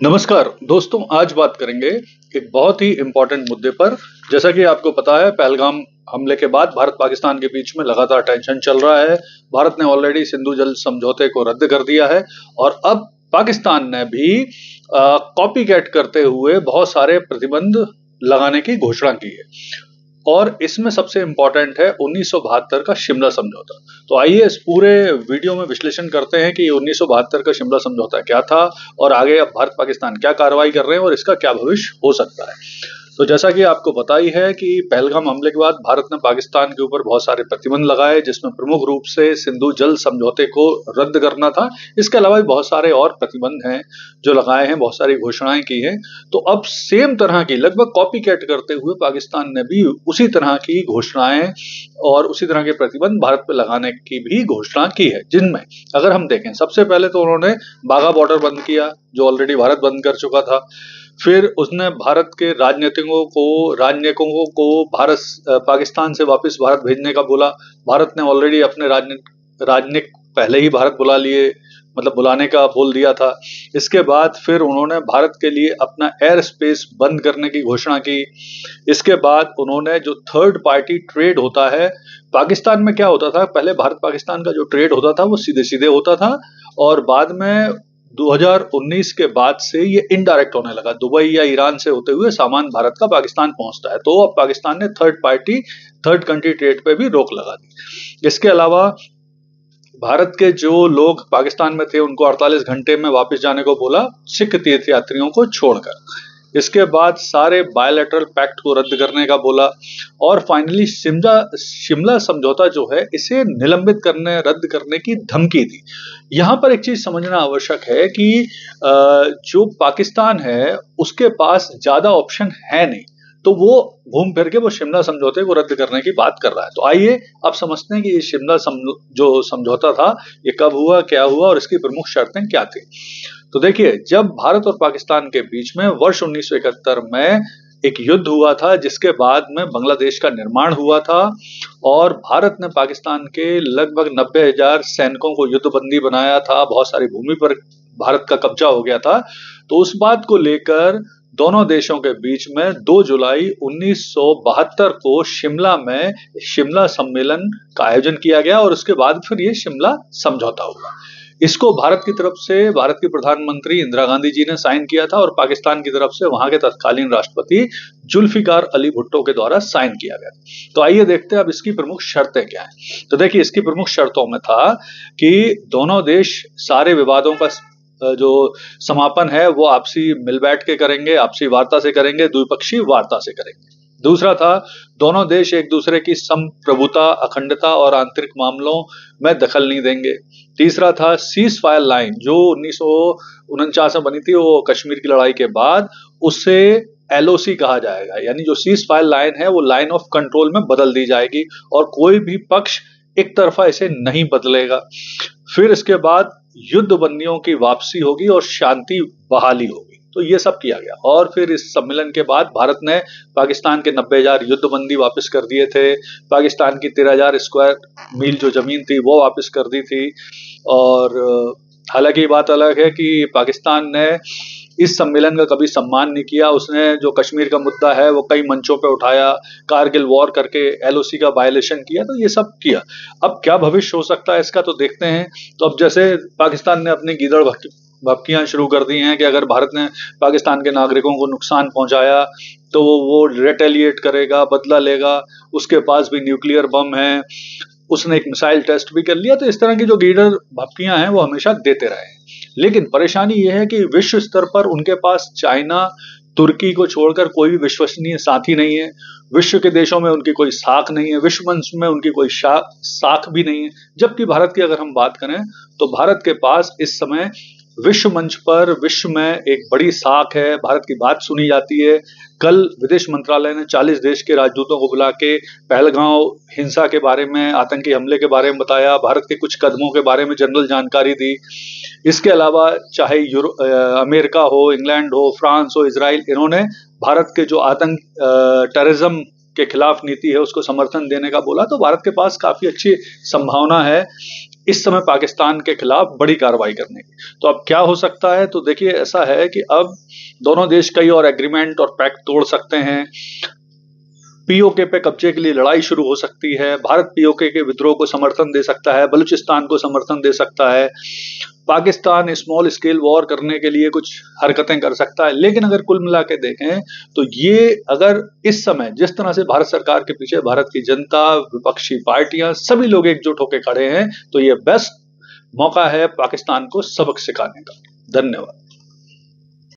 नमस्कार दोस्तों, आज बात करेंगे एक बहुत ही इम्पोर्टेंट मुद्दे पर। जैसा कि आपको पता है, पहलगाम हमले के बाद भारत पाकिस्तान के बीच में लगातार टेंशन चल रहा है। भारत ने ऑलरेडी सिंधु जल समझौते को रद्द कर दिया है और अब पाकिस्तान ने भी कॉपी कैट करते हुए बहुत सारे प्रतिबंध लगाने की घोषणा की है और इसमें सबसे इम्पोर्टेंट है 1972 का शिमला समझौता। तो आइए इस पूरे वीडियो में विश्लेषण करते हैं कि 1972 का शिमला समझौता क्या था और आगे अब भारत पाकिस्तान क्या कार्रवाई कर रहे हैं और इसका क्या भविष्य हो सकता है। तो जैसा कि आपको पता ही है कि पहलगाम हमले के बाद भारत ने पाकिस्तान के ऊपर बहुत सारे प्रतिबंध लगाए, जिसमें प्रमुख रूप से सिंधु जल समझौते को रद्द करना था। इसके अलावा भी बहुत सारे और प्रतिबंध हैं जो लगाए हैं, बहुत सारी घोषणाएं की हैं। तो अब सेम तरह की, लगभग कॉपी कैट करते हुए पाकिस्तान ने भी उसी तरह की घोषणाएं और उसी तरह के प्रतिबंध भारत पर लगाने की भी घोषणा की है, जिनमें अगर हम देखें, सबसे पहले तो उन्होंने बाघा बॉर्डर बंद किया, जो ऑलरेडी भारत बंद कर चुका था। फिर उसने भारत के राजनयिकों को भारत पाकिस्तान से वापस भारत भेजने का बोला। भारत ने ऑलरेडी अपने राजनयिक पहले ही भारत बुला लिए, मतलब बुलाने का बोल दिया था। इसके बाद फिर उन्होंने भारत के लिए अपना एयर स्पेस बंद करने की घोषणा की। इसके बाद उन्होंने जो थर्ड पार्टी ट्रेड होता है, पाकिस्तान में क्या होता था, पहले भारत पाकिस्तान का जो ट्रेड होता था वो सीधे सीधे होता था और बाद में 2019 के बाद से ये इनडायरेक्ट होने लगा। दुबई या ईरान से होते हुए सामान भारत का पाकिस्तान पहुंचता है, तो अब पाकिस्तान ने थर्ड कंट्री ट्रेड पे भी रोक लगा दी। इसके अलावा भारत के जो लोग पाकिस्तान में थे उनको 48 घंटे में वापस जाने को बोला, सिख तीर्थयात्रियों को छोड़कर। इसके बाद सारे बायलैटरल पैक्ट को रद्द करने का बोला और फाइनली शिमला समझौता जो है इसे निलंबित करने, रद्द करने की धमकी दी। यहां पर एक चीज समझना आवश्यक है कि जो पाकिस्तान है उसके पास ज्यादा ऑप्शन है नहीं, तो वो घूम फिर के वो शिमला समझौते को रद्द करने की बात कर रहा है। तो आइए अब समझते हैं कि ये जो समझौता था ये कब हुआ, क्या हुआ और इसकी प्रमुख शर्तें क्या थी। तो देखिए, जब भारत और पाकिस्तान के बीच में वर्ष 1971 में एक युद्ध हुआ था, जिसके बाद में बांग्लादेश का निर्माण हुआ था और भारत ने पाकिस्तान के लगभग 90,000 सैनिकों को युद्धबंदी बनाया था, बहुत सारी भूमि पर भारत का कब्जा हो गया था। तो उस बात को लेकर दोनों देशों के बीच में 2 जुलाई 1972 को शिमला में शिमला सम्मेलन का आयोजन किया गया और उसके बाद फिर ये शिमला समझौता हुआ। इसको भारत की तरफ से भारत की प्रधानमंत्री इंदिरा गांधी जी ने साइन किया था और पाकिस्तान की तरफ से वहां के तत्कालीन राष्ट्रपति जुल्फिकार अली भुट्टो के द्वारा साइन किया गया। तो आइए देखते हैं अब इसकी प्रमुख शर्तें क्या हैं। तो देखिए, इसकी प्रमुख शर्तों में था कि दोनों देश सारे विवादों का जो समापन है वो आपसी मिल बैठ के करेंगे, आपसी वार्ता से करेंगे, द्विपक्षीय वार्ता से करेंगे। दूसरा था, दोनों देश एक दूसरे की संप्रभुता, अखंडता और आंतरिक मामलों में दखल नहीं देंगे। तीसरा था, सीज फायर लाइन जो 1949 में बनी थी, वो कश्मीर की लड़ाई के बाद, उससे एलओसी कहा जाएगा, यानी जो सीज फायर लाइन है वो लाइन ऑफ कंट्रोल में बदल दी जाएगी और कोई भी पक्ष एक तरफा इसे नहीं बदलेगा। फिर इसके बाद युद्ध बंदियों की वापसी होगी और शांति बहाली होगी। तो ये सब किया गया और फिर इस सम्मेलन के बाद भारत ने पाकिस्तान के 90,000 युद्धबंदी वापस कर दिए थे, पाकिस्तान की 13,000 स्क्वायर मील जो जमीन थी वो वापस कर दी थी। और हालांकि बात अलग है कि पाकिस्तान ने इस सम्मेलन का कभी सम्मान नहीं किया। उसने जो कश्मीर का मुद्दा है वो कई मंचों पे उठाया, कारगिल वॉर करके एलओसी का वायलेशन किया, तो ये सब किया। अब क्या भविष्य हो सकता है इसका, तो देखते हैं। तो अब जैसे पाकिस्तान ने अपनी गीदड़ भपकियां शुरू कर दी हैं कि अगर भारत ने पाकिस्तान के नागरिकों को नुकसान पहुंचाया तो वो रिटेलिएट करेगा, बदला लेगा, उसके पास भी न्यूक्लियर बम है, उसने एक मिसाइल टेस्ट भी कर लिया। तो इस तरह की जो गीदड़ भपकियां हैं वो हमेशा देते रहे। लेकिन परेशानी यह है कि विश्व स्तर पर उनके पास चाइना, तुर्की को छोड़कर कोई भी विश्वसनीय साथी नहीं है। विश्व के देशों में उनकी कोई साख नहीं है, विश्व मंच में उनकी कोई साख भी नहीं है। जबकि भारत की अगर हम बात करें तो भारत के पास इस समय विश्व मंच पर, विश्व में एक बड़ी साख है, भारत की बात सुनी जाती है। कल विदेश मंत्रालय ने 40 देश के राजदूतों को बुला के पहलगांव हिंसा के बारे में, आतंकी हमले के बारे में बताया, भारत के कुछ कदमों के बारे में जनरल जानकारी दी। इसके अलावा चाहे अमेरिका हो, इंग्लैंड हो, फ्रांस हो, इजराइल, इन्होंने भारत के जो टेररिज्म के खिलाफ नीति है उसको समर्थन देने का बोला। तो भारत के पास काफी अच्छी संभावना है इस समय पाकिस्तान के खिलाफ बड़ी कार्रवाई करने की। तो अब क्या हो सकता है, तो देखिए ऐसा है कि अब दोनों देश कई और एग्रीमेंट और पैक्ट तोड़ सकते हैं। पीओके पे कब्जे के लिए लड़ाई शुरू हो सकती है। भारत पीओके के विद्रोह को समर्थन दे सकता है, बलूचिस्तान को समर्थन दे सकता है। पाकिस्तान स्मॉल स्केल वॉर करने के लिए कुछ हरकतें कर सकता है। लेकिन अगर कुल मिला के देखें तो ये अगर इस समय जिस तरह से भारत सरकार के पीछे भारत की जनता, विपक्षी पार्टियां, सभी लोग एकजुट होकर खड़े हैं, तो ये बेस्ट मौका है पाकिस्तान को सबक सिखाने का। धन्यवाद।